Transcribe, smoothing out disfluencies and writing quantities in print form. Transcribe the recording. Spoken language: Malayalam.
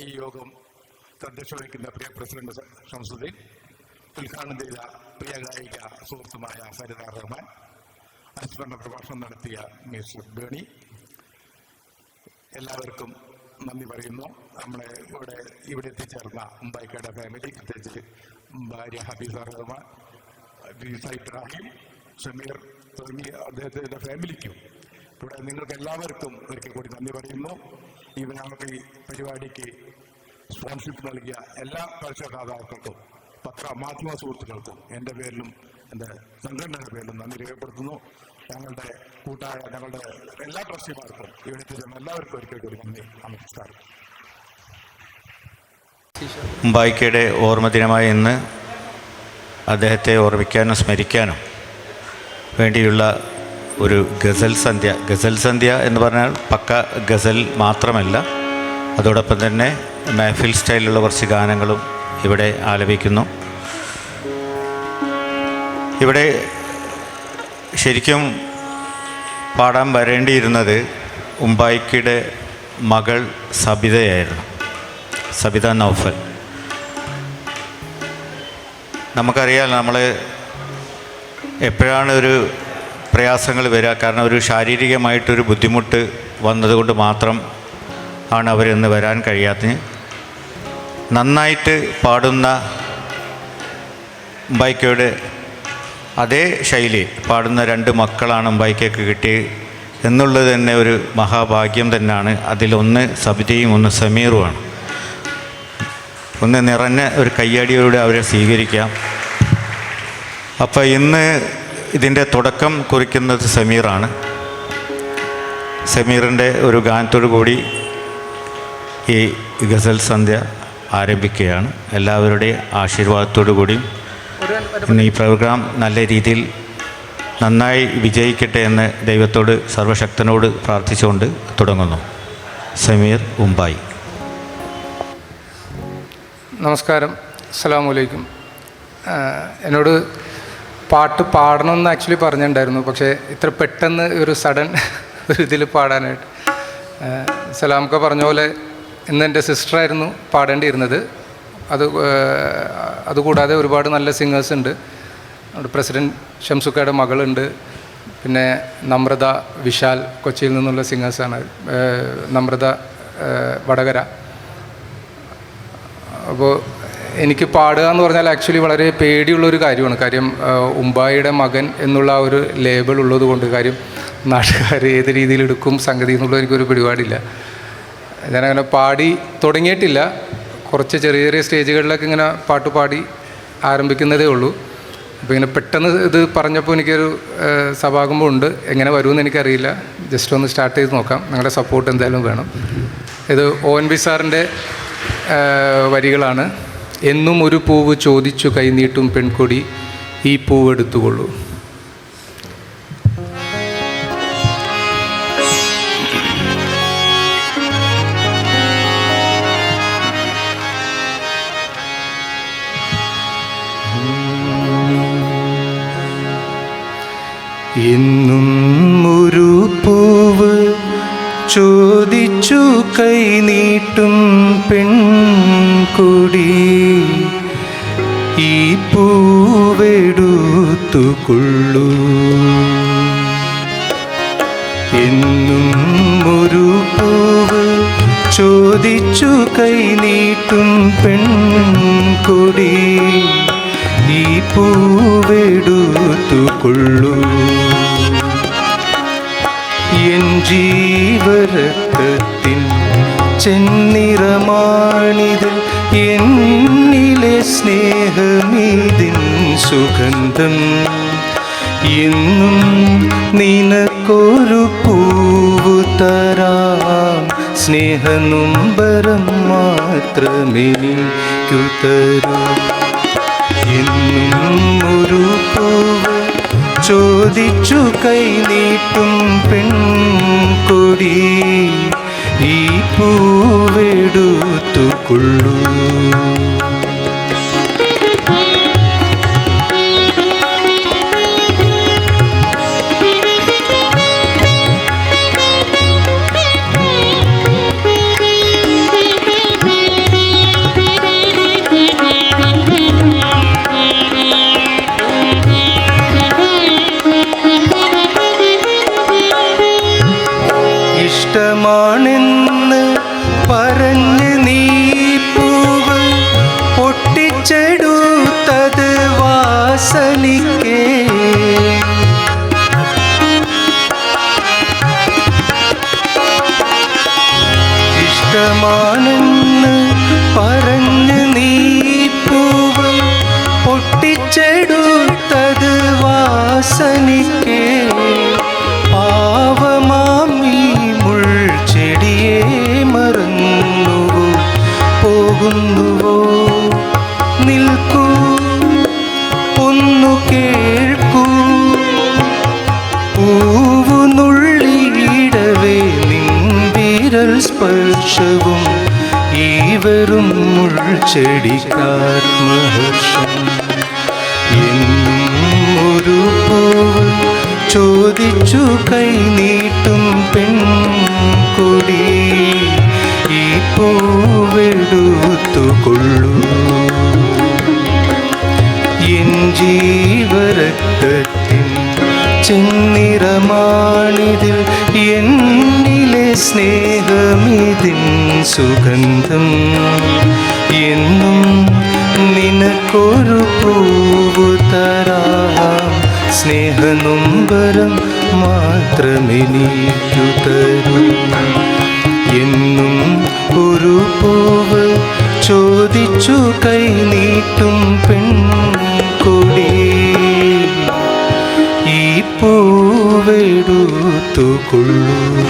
ഈ യോഗം അധ്യക്ഷ വഹിക്കുന്ന പ്രിയ പ്രസിഡന്റ് ഷംസുദ്ദീൻ, ഉദ്ഘാടനം ചെയ്ത പ്രിയ ഗായിക സുഹൃത്തുമായ സരിത റഹ്മാൻ, അനുസ്മരണ പ്രഭാഷണം നടത്തിയ മിസ്റ്റർ ബേണി, എല്ലാവർക്കും നന്ദി പറയുന്നു. നമ്മളെ ഇവിടെ എത്തിച്ചേർന്ന മുംബൈക്കയുടെ ഫാമിലി, പ്രത്യേകിച്ച് ഭാര്യ ഹബീസ റഹ്മാൻ, ഇബ്രാഹിം, ഷമീർ തുടങ്ങിയ അദ്ദേഹത്തിൻ്റെ ഫാമിലിക്കും ഇവിടെ നിങ്ങൾക്ക് എല്ലാവർക്കും ഒരിക്കൽ കൂടി നന്ദി പറയുന്നു. ഞങ്ങൾക്ക് ഈ പരിപാടിക്ക് സ്പോൺസർഷിപ്പ് നൽകിയ എല്ലാ പരസ്യദാതാക്കൾക്കും മാധ്യമ സുഹൃത്തുക്കൾക്കും എൻ്റെ പേരിലും എൻ്റെ സംഘടനയുടെ പേരിലും നന്ദി രേഖപ്പെടുത്തുന്നു. ഞങ്ങളുടെ ഞങ്ങളുടെ എല്ലാ ട്രസ്റ്റിമാർക്കും ഇവിടെ എത്തിച്ചേർന്ന എല്ലാവർക്കും ഒരിക്കൽ കൂടി നന്ദി. നമസ്കാരം. മുംബൈക്കയുടെ ഓർമ്മദിനമായ ഇന്ന് അദ്ദേഹത്തെ ഓർമ്മിക്കാനും സ്മരിക്കാനും വേണ്ടിയുള്ള ഒരു ഗസൽ സന്ധ്യ. ഗസൽ സന്ധ്യ എന്ന് പറഞ്ഞാൽ പക്ക ഗസൽ മാത്രമല്ല, അതോടൊപ്പം തന്നെ മെഹഫിൽ സ്റ്റൈലിലുള്ള കുറച്ച് ഗാനങ്ങളും ഇവിടെ ആലപിക്കുന്നു. ഇവിടെ ശരിക്കും പാടാൻ വരേണ്ടിയിരുന്നത് മുംബൈക്കയുടെ മകൾ സബിതയായിരുന്നു, സബിത നൗഫൽ. നമുക്കറിയാം, നമ്മൾ എപ്പോഴാണ് ഒരു പ്രയാസങ്ങൾ വരിക, കാരണം ഒരു ശാരീരികമായിട്ടൊരു ബുദ്ധിമുട്ട് വന്നതുകൊണ്ട് മാത്രം ആണ് അവരിന്ന് വരാൻ കഴിയാത്തത്. നന്നായിട്ട് പാടുന്ന മുംബൈക്കയുടെ അതേ ശൈലി പാടുന്ന രണ്ട് മക്കളാണ് മുംബൈക്കയ്ക്ക് കിട്ടിയത് എന്നുള്ളത് തന്നെ ഒരു മഹാഭാഗ്യം തന്നെയാണ്. അതിലൊന്ന് സബിതയും ഒന്ന് സമീറുമാണ്. ഒന്ന് നിറഞ്ഞ ഒരു കയ്യടിയോടെ അവരെ സ്വീകരിക്കാം. അപ്പോൾ ഇന്ന് ഇതിൻ്റെ തുടക്കം കുറിക്കുന്നത് സമീറാണ്. സമീറിൻ്റെ ഒരു ഗാനത്തോടു കൂടി ഈ ഗസൽ സന്ധ്യ ആരംഭിക്കുകയാണ്. എല്ലാവരുടെയും ആശീർവാദത്തോടു കൂടി ഇന്ന് ഈ പ്രോഗ്രാം നല്ല രീതിയിൽ നന്നായി വിജയിക്കട്ടെ എന്ന് ദൈവത്തോട് സർവശക്തനോട് പ്രാർത്ഥിച്ചുകൊണ്ട് തുടങ്ങുന്നു. സമീർ മുംബൈ. നമസ്കാരം, അസ്സലാമു അലൈക്കും. എന്നോട് പാട്ട് പാടണമെന്ന് ആക്ച്വലി പറഞ്ഞിട്ടുണ്ടായിരുന്നു, പക്ഷേ ഇത്ര പെട്ടെന്ന് ഒരു സഡൻ ഒരു ഇതിൽ പാടാനായിട്ട് സലാംക്ക പറഞ്ഞ പോലെ ഇന്ന് എൻ്റെ സിസ്റ്ററായിരുന്നു പാടേണ്ടിയിരുന്നത്. അതുകൂടാതെ ഒരുപാട് നല്ല സിംഗേഴ്സ് ഉണ്ട്. നമ്മുടെ പ്രസിഡൻറ്റ് ഷംസുക്കയുടെ മകളുണ്ട്, പിന്നെ നമ്രത വിശാൽ കൊച്ചിയിൽ നിന്നുള്ള സിംഗേഴ്സാണ്, നമ്രത വടകര. അപ്പോൾ എനിക്ക് പാടുക എന്ന് പറഞ്ഞാൽ ആക്ച്വലി വളരെ പേടിയുള്ളൊരു കാര്യമാണ്. കാര്യം മുംബൈയുടെ മകൻ എന്നുള്ള ആ ഒരു ലേബൽ ഉള്ളത് കൊണ്ട്, കാര്യം നാട്ടുകാർ ഏത് രീതിയിൽ എടുക്കും സംഗതി എന്നുള്ളത് എനിക്കൊരു പിടിപാടില്ല. ഞാനങ്ങനെ പാടി തുടങ്ങിയിട്ടില്ല. കുറച്ച് ചെറിയ ചെറിയ സ്റ്റേജുകളിലൊക്കെ ഇങ്ങനെ പാട്ട് പാടി ആരംഭിക്കുന്നതേ ഉള്ളൂ. അപ്പോൾ ഇങ്ങനെ പെട്ടെന്ന് ഇത് പറഞ്ഞപ്പോൾ എനിക്കൊരു സഭാകമ്പം ഉണ്ട്. എങ്ങനെ വരുമെന്ന് എനിക്കറിയില്ല. ജസ്റ്റ് ഒന്ന് സ്റ്റാർട്ട് ചെയ്ത് നോക്കാം. നിങ്ങളുടെ സപ്പോർട്ട് എന്തായാലും വേണം. ഇത് ONV സാറിൻ്റെ വരികളാണ്. എന്നും ഒരു പൂവ് ചോദിച്ചു കൈനീട്ടും പെൺകൊടി, ഈ പൂവെടുത്തുകൊള്ളൂ. എന്നും ഒരു പൂവ് ചോദിച്ചു കൈനീട്ടും പെൺകൊടി, ഈ പൂവെടുത്തുകൊള്ളൂ. എന്നും ഒരു പൂവ് ചോദിച്ചു കൈനീട്ടും പെൺകൊടി, ഈ പൂവെടുത്തുകൊള്ളൂ. എൻ ജീവരക്തത്തിൻ ചെന്നിറമാണിതിൽ, എന്നിലെ സ്നേഹമീതിൻ സുഗന്ധം. എന്നും നിനക്കൊരു പൂവു തരാം, സ്നേഹനൊമ്പരം മാത്രമെനിക്കു തരൂ. എന്നും ഒരു പൂവ് ചോദിച്ചു കൈനീട്ടും പെൺകൊടി, ഈ പൂവെടുത്തുകൊള്ളൂ. പറഞ്ഞ് നീ പൂവ് പൊട്ടിച്ചെടുത്തത് വാസനിക്കേ. ഇഷ്ടമാണെന്ന് പറഞ്ഞ് നീ പൂവ് പൊട്ടിച്ചെടുത്തത് വാസനിക്കേ. പാവമാമീ മുൾച്ചെടിയെ മറന്നുവോ പോകുന്നുവോ? നിൽക്കൂ, ഒന്നു കേൾക്കൂ. പൂവു നുള്ളിയിടവേ നിൻ വിരൽ സ്പർശവും ഈ വെറും മുൾച്ചെടിക്കാത്മഹർഷം. ഒരു പൂവ് ചോദിച്ചു കൈനീട്ടും പെൺകൊടി, ഈ പൂവെടുത്തുകൊള്ളൂ. എൻ ജീവരക്തത്തിൻ ചെന്നിറമാണിതിൽ, എന്നിലെ സ്നേഹമിതിൻ സുഗന്ധം. എന്നും നിനക്കൊരു പൂവു തരാം, സ്നേഹനൊമ്പരം മാത്രമെനിക്കു തരൂ. എന്നും ഒരു പൂവ് ചോദിച്ചു കൈനീട്ടും പെൺകൊടി, ഈ പൂവെടുത്തുകൊള്ളൂ.